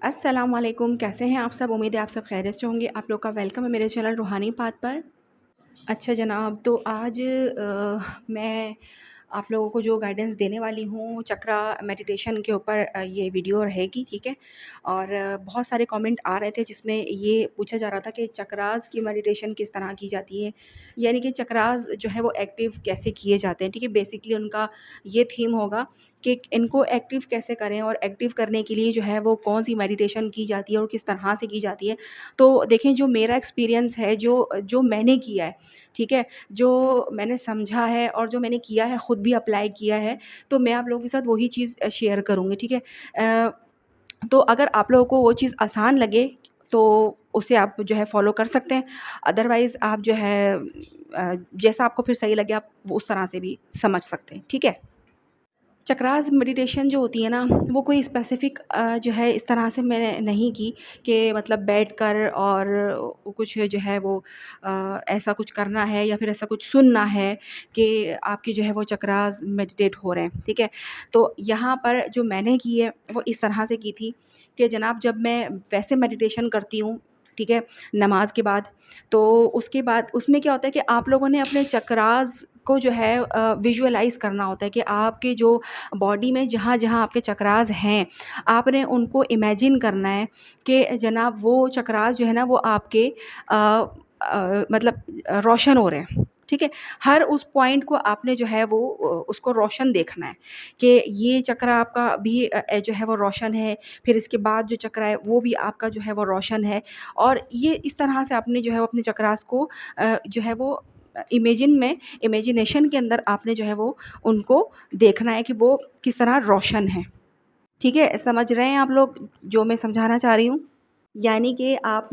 अस्सलाम वालेकुम, कैसे हैं आप सब? उम्मीद है आप सब खैरियत से होंगे। आप लोग का वेलकम है मेरे चैनल रूहानी पाथ पर। अच्छा जनाब, तो आज मैं आप लोगों को जो गाइडेंस देने वाली हूँ चक्रा मेडिटेशन के ऊपर ये वीडियो रहेगी, ठीक है? और बहुत सारे कमेंट आ रहे थे जिसमें ये पूछा जा रहा था कि चक्रास की मेडिटेशन किस तरह की जाती है, यानी कि चक्रास जो है वो एक्टिव कैसे किए जाते हैं, ठीक है? बेसिकली उनका ये थीम होगा कि इनको एक्टिव कैसे करें और एक्टिव करने के लिए जो है वो कौन सी मेडिटेशन की जाती है और किस तरह से की जाती है। तो देखें, जो मेरा एक्सपीरियंस है, जो जो मैंने किया है, ठीक है? जो मैंने समझा है और जो मैंने किया है, खुद भी अप्लाई किया है, तो मैं आप लोगों के साथ वही चीज़ शेयर करूँगी, ठीक है? अ, तो अगर आप लोगों को वो चीज़ आसान लगे तो उसे आप जो है फ़ॉलो कर सकते हैं। अदरवाइज़ आप जो है जैसा आपको फिर सही लगे आप वो उस तरह से भी समझ सकते हैं, ठीक है? चक्रास मेडिटेशन जो होती है ना, वो कोई स्पेसिफ़िक जो है इस तरह से मैंने नहीं की कि मतलब बैठकर और कुछ जो है वो ऐसा कुछ करना है या फिर ऐसा कुछ सुनना है कि आपके जो है वो चक्रास मेडिटेट हो रहे हैं, ठीक है? तो यहाँ पर जो मैंने की है वो इस तरह से की थी कि जनाब, जब मैं वैसे मेडिटेशन करती हूँ, ठीक है, नमाज के बाद, तो उसके बाद उसमें क्या होता है कि आप लोगों ने अपने चक्रास को जो है विजुअलाइज़ करना होता है कि आपके जो बॉडी में जहाँ-जहाँ आपके चक्रास हैं, आपने उनको इमेजिन करना है कि जनाब वो चक्रास जो है ना वो आपके मतलब रोशन हो रहे हैं, ठीक है? हर उस पॉइंट को आपने जो है वो उसको रोशन देखना है कि ये चक्र आपका भी जो है वो रोशन है, फिर इसके बाद जो चक्र है वो भी आपका जो है वो रोशन है। और ये इस तरह से आपने जो है वो अपने चक्रास को जो है वो इमेजिनेशन के अंदर आपने जो है वो उनको देखना है कि वो किस तरह रोशन है। ठीक है? समझ रहे हैं आप लोग जो मैं समझाना चाह रही हूँ? यानी कि आप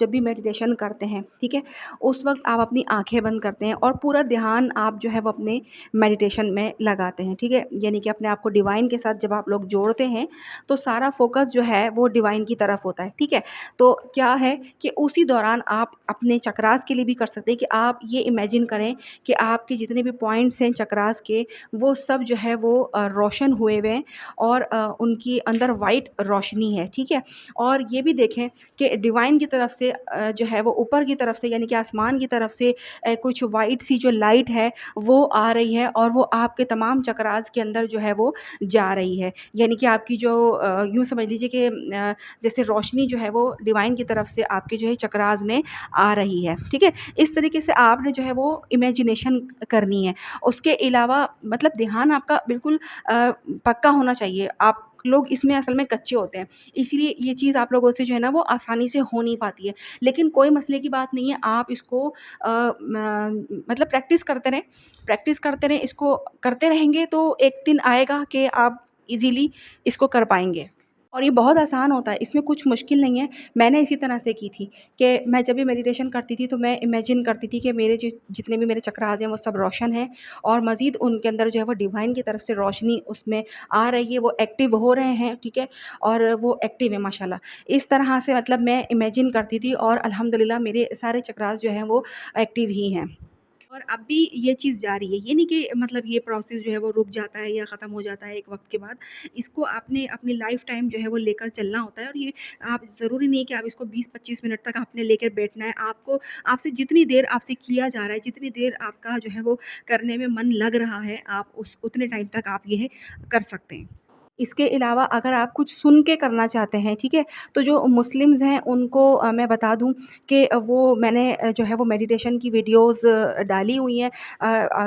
जब भी मेडिटेशन करते हैं, ठीक है? उस वक़्त आप अपनी आँखें बंद करते हैं और पूरा ध्यान आप जो है वो अपने मेडिटेशन में लगाते हैं, ठीक है? यानी कि अपने आप को डिवाइन के साथ जब आप लोग जोड़ते हैं, तो सारा फ़ोकस जो है वो डिवाइन की तरफ होता है, ठीक है? तो क्या है कि उसी दौरान आप अपने चक्रास के लिए भी कर सकते हैं कि आप ये इमेजिन करें कि आपके जितने भी पॉइंट्स हैं चक्रास के, वो सब जो है वो रोशन हुए हुए हैं और उनकी अंदर वाइट रोशनी है, ठीक है? और ये भी देखें कि डिवाइन की तरफ से जो है वो ऊपर की तरफ से यानी कि आसमान की तरफ से कुछ वाइट सी जो लाइट है वो आ रही है और वो आपके तमाम चक्रास के अंदर जो है वो जा रही है। यानी कि आपकी जो यूँ समझ लीजिए कि जैसे रोशनी जो है वो डिवाइन की तरफ से आपके जो है चक्रास में आ रही है, ठीक है? इस तरीके से आपने जो है वो इमेजिनेशन करनी है। उसके अलावा मतलब ध्यान आपका बिल्कुल पक्का होना चाहिए। आप लोग इसमें असल में कच्चे होते हैं, इसीलिए ये चीज़ आप लोगों से जो है ना वो आसानी से हो नहीं पाती है। लेकिन कोई मसले की बात नहीं है, आप इसको मतलब प्रैक्टिस करते रहें, इसको करते रहेंगे तो एक दिन आएगा कि आप ईज़िली इसको कर पाएँगे। और ये बहुत आसान होता है, इसमें कुछ मुश्किल नहीं है। मैंने इसी तरह से की थी कि मैं जब भी मेडिटेशन करती थी तो मैं इमेजिन करती थी कि मेरे जितने भी मेरे चक्रास हैं वो सब रोशन हैं और मज़ीद उनके अंदर जो है वो डिवाइन की तरफ से रोशनी उसमें आ रही है, वो एक्टिव हो रहे हैं, ठीक है? और वो एक्टिव है माशाल्लाह। इस तरह से मतलब मैं इमेजिन करती थी और अल्हम्दुलिल्लाह मेरे सारे चक्रास जो हैं वो एक्टिव ही हैं। और अब भी ये चीज़ जारी है, ये नहीं कि मतलब ये प्रोसेस जो है वो रुक जाता है या ख़त्म हो जाता है एक वक़्त के बाद। इसको आपने अपनी लाइफ़ टाइम जो है वो लेकर चलना होता है और ये आप ज़रूरी नहीं है कि आप इसको 20-25 मिनट तक आपने लेकर बैठना है। आपको आपसे जितनी देर आपसे किया जा रहा है, जितनी देर आपका जो है वो करने में मन लग रहा है, आप उस उतने टाइम तक आप ये कर सकते हैं। इसके अलावा अगर आप कुछ सुन के करना चाहते हैं, ठीक है? तो जो मुस्लिम्स हैं उनको मैं बता दूँ कि वो मैंने जो है वो मेडिटेशन की वीडियोज़ डाली हुई हैं,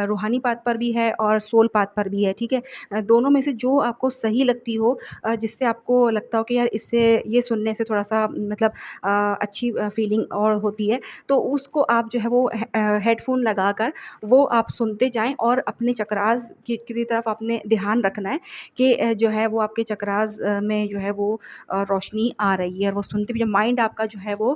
रूहानी पाथ पर भी है और सोल पाथ पर भी है, ठीक है? दोनों में से जो आपको सही लगती हो, जिससे आपको लगता हो कि यार इससे ये सुनने से थोड़ा-सा मतलब अच्छी फीलिंग और होती है, तो उसको आप जो है वो हेडफ़ोन लगाकर वो आप सुनते जाएँ और अपने चक्रास की तरफ आपने ध्यान रखना है कि जो है वो आपके चक्रास में जो है वो रोशनी आ रही है और वो सुनते भी माइंड आपका जो है वो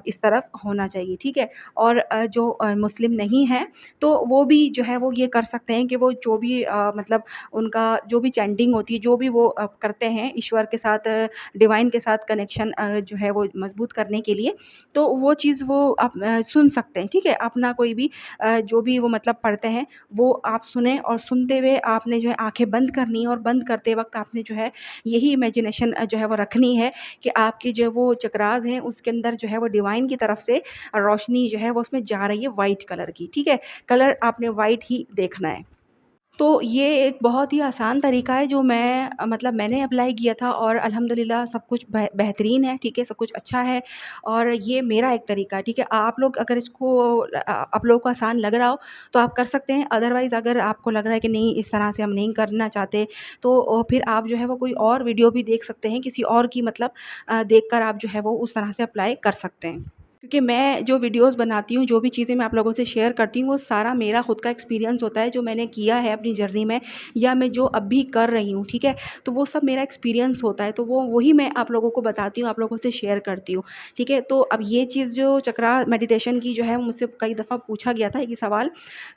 इस तरफ होना चाहिए, ठीक है? और जो मुस्लिम नहीं हैं, तो वो भी जो है वो ये कर सकते हैं कि वो जो भी मतलब उनका जो भी चैंटिंग होती है, जो भी वो करते हैं ईश्वर के साथ, डिवाइन के साथ कनेक्शन जो है वो मज़बूत करने के लिए, तो वो चीज़ वो आप सुन सकते हैं, ठीक है? अपना कोई भी जो भी वो मतलब पढ़ते हैं, वो आप सुनें और सुनते हुए आपने जो है आँखें बंद करनी है और बंद करते वक़्त वक़्त आपने जो है यही इमेजिनेशन जो है वो रखनी है कि आपके जो वो चक्रास हैं उसके अंदर जो है वो डिवाइन की तरफ से रोशनी जो है वो उसमें जा रही है वाइट कलर की, ठीक है? कलर आपने वाइट ही देखना है। तो ये एक बहुत ही आसान तरीका है जो मैं मतलब मैंने अप्लाई किया था और अल्हम्दुलिल्लाह सब कुछ बेहतरीन है, ठीक है? सब कुछ अच्छा है और ये मेरा एक तरीका है, ठीक है? आप लोग अगर इसको आप लोगों को आसान लग रहा हो तो आप कर सकते हैं, अदरवाइज़ अगर आपको लग रहा है कि नहीं इस तरह से हम नहीं करना चाहते तो फिर आप जो है वो कोई और वीडियो भी देख सकते हैं, किसी और की मतलब देखकर आप जो है वो उस तरह से अप्लाई कर सकते हैं। क्योंकि मैं जो वीडियोज़ बनाती हूँ, जो भी चीज़ें मैं आप लोगों से शेयर करती हूँ, वो सारा मेरा खुद का एक्सपीरियंस होता है, जो मैंने किया है अपनी जर्नी में या मैं जो अभी कर रही हूँ, ठीक है? तो वो सब मेरा एक्सपीरियंस होता है, तो वो वही मैं आप लोगों को बताती हूँ, आप लोगों से शेयर करती हूँ, ठीक है? तो अब ये चीज़ जो चक्रा मेडिटेशन की जो है, मुझसे कई दफ़ा पूछा गया था ये सवाल,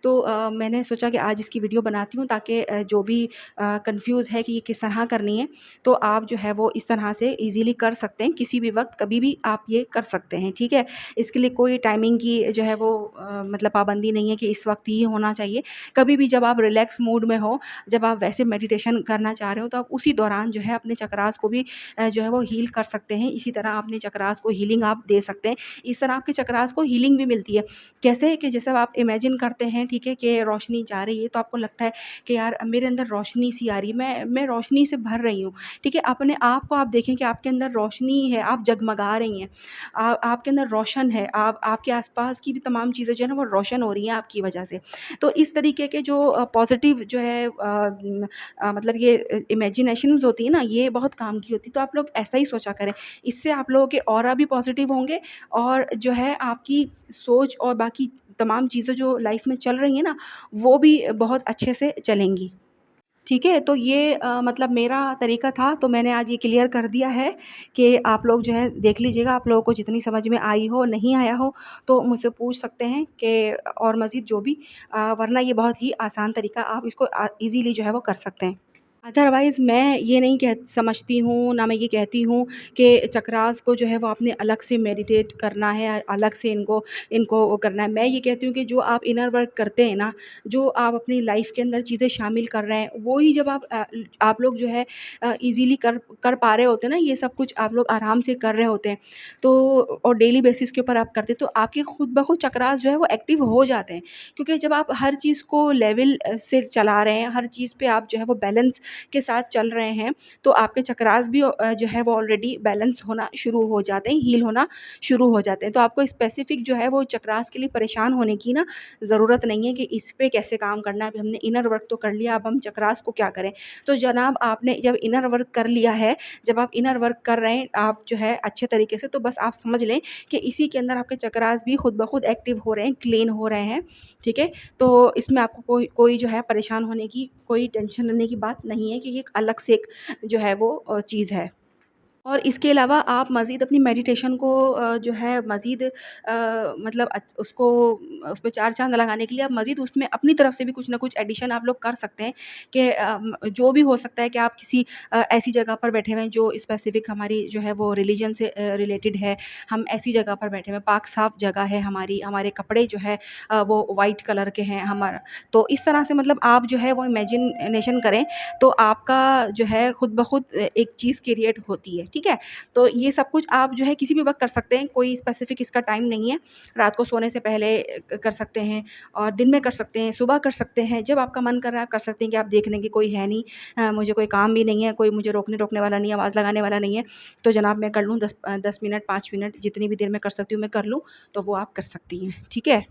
तो मैंने सोचा कि आज इसकी वीडियो बनाती हूँ ताकि जो भी कन्फ्यूज़ है कि ये किस तरह करनी है, तो आप जो है वो इस तरह से ईज़िली कर सकते हैं, किसी भी वक़्त, कभी भी आप ये कर सकते हैं, ठीक है? इसके लिए कोई टाइमिंग की जो है वो मतलब पाबंदी नहीं है कि इस वक़्त ही होना चाहिए। कभी भी जब आप रिलैक्स मूड में हो, जब आप वैसे मेडिटेशन करना चाह रहे हो, तो आप उसी दौरान जो है अपने चक्रास को भी जो है वो हील कर सकते हैं। इसी तरह अपने चक्रास को हीलिंग आप दे सकते हैं। इस तरह आपके चक्रास को हीलिंग भी मिलती है। कैसे कि जैसे आप इमेजिन करते हैं, ठीक है, कि रोशनी जा रही है, तो आपको लगता है कि यार मेरे अंदर रोशनी सी आ रही है, मैं रोशनी से भर रही हूँ, ठीक है? अपने आप को आप देखें कि आपके अंदर रोशनी है, आप जगमगा रही हैं। आपके अंदर रोशन है, आपके आस-पास की भी तमाम चीज़ें जो है ना वो रोशन हो रही हैं आपकी वजह से। तो इस तरीके के जो पॉज़िटिव जो है मतलब ये इमेजिनेशंस होती है ना, ये बहुत काम की होती है। तो आप लोग ऐसा ही सोचा करें। इससे आप लोगों के ऑरा भी पॉज़िटिव होंगे और जो है आपकी सोच और बाकी तमाम चीज़ें जो लाइफ़ में चल रही हैं ना, वो भी बहुत अच्छे से चलेंगी। ठीक है, तो ये मतलब मेरा तरीका था, तो मैंने आज ये क्लियर कर दिया है कि आप लोग जो है देख लीजिएगा, आप लोगों को जितनी समझ में आई हो, नहीं आया हो, तो मुझसे पूछ सकते हैं कि और मज़ीद जो भी वरना ये बहुत ही आसान तरीका आप इसको ईज़िली जो है वो कर सकते हैं। अदरवाइज़ मैं ये नहीं समझती हूँ, ना मैं ये कहती हूँ कि चक्रास को जो है वो आपने अलग से मेडिटेट करना है, अलग से इनको इनको वो करना है। मैं ये कहती हूँ कि जो आप इनर वर्क करते हैं ना, जो आप अपनी लाइफ़ के अंदर चीज़ें शामिल कर रहे हैं, वो ही जब आप लोग जो है ईज़िली कर कर पा रहे होते हैं ना, ये सब कुछ आप लोग आराम से कर रहे होते हैं, तो और डेली बेसिस के ऊपर आप करते हैं, तो आपके खुद ब खुद चक्रास जो है वो एक्टिव हो जाते हैं। क्योंकि जब आप हर चीज़ को लेवल से चला रहे हैं, हर चीज़ पे आप जो है वो बैलेंस के साथ चल रहे हैं, तो आपके चक्रास भी जो है वो ऑलरेडी बैलेंस होना शुरू हो जाते हैं, हील होना शुरू हो जाते हैं। तो आपको स्पेसिफ़िक जो है वो चक्रास के लिए परेशान होने की ना ज़रूरत नहीं है कि इस पे कैसे काम करना है। अभी हमने इनर वर्क तो कर लिया, अब हम चक्रास को क्या करें? तो जनाब आपने जब इनर वर्क कर लिया है, जब आप इनर वर्क कर रहे हैं आप जो है अच्छे तरीके से, तो बस आप समझ लें कि इसी के अंदर आपके चक्रास भी खुद ब खुद एक्टिव हो रहे हैं, क्लीन हो रहे हैं, ठीक है? तो इसमें आपको कोई कोई जो है परेशान होने की, कोई टेंशन लेने की बात नहीं है कि ये एक अलग से एक जो है वो चीज़ है। और इसके अलावा आप मज़ीद अपनी मेडिटेशन को जो है मज़ीद मतलब उसको उसपे चार चाँद लगाने के लिए आप मज़ीद उसमें अपनी तरफ से भी कुछ ना कुछ एडिशन आप लोग कर सकते हैं कि जो भी हो सकता है कि आप किसी ऐसी जगह पर बैठे हुए हैं जो स्पेसिफ़िक हमारी जो है वो रिलीजन से रिलेटेड है। हम ऐसी जगह पर बैठे हुए हैं, पाक साफ़ जगह है हमारी, हमारे कपड़े जो है वो वाइट कलर के हैं हमारा, तो इस तरह से मतलब आप जो है वो इमेजिनेशन करें, तो आपका जो है खुद ब खुद एक चीज़ क्रिएट होती है, ठीक है? तो ये सब कुछ आप जो है किसी भी वक़्त कर सकते हैं, कोई स्पेसिफ़िक इसका टाइम नहीं है। रात को सोने से पहले कर सकते हैं और दिन में कर सकते हैं, सुबह कर सकते हैं, जब आपका मन कर रहा है आप कर सकते हैं कि आप देख लें कि कोई है नहीं, मुझे कोई काम भी नहीं है, कोई मुझे रोकने-टोकने वाला नहीं है, आवाज़ लगाने वाला नहीं है, तो जनाब मैं कर लूँ 10 मिनट, 5 मिनट जितनी भी देर में कर सकती हूँ मैं कर लूँ, तो वो आप कर सकती हैं, ठीक है?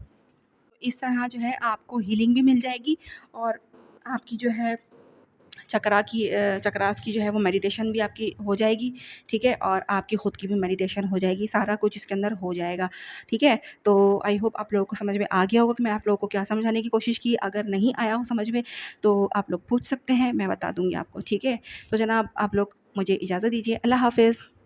इस तरह जो है आपको हीलिंग भी मिल जाएगी और आपकी जो है चक्रास की जो है वो मेडिटेशन भी आपकी हो जाएगी, ठीक है? और आपकी खुद की भी मेडिटेशन हो जाएगी, सारा कुछ इसके अंदर हो जाएगा, ठीक है? तो आई होप आप लोगों को समझ में आ गया होगा कि मैं आप लोगों को क्या समझाने की कोशिश की। अगर नहीं आया हो समझ में, तो आप लोग पूछ सकते हैं, मैं बता दूँगी आपको, ठीक है? तो जनाब आप लोग मुझे इजाज़त दीजिए। अल्लाह हाफ़िज़।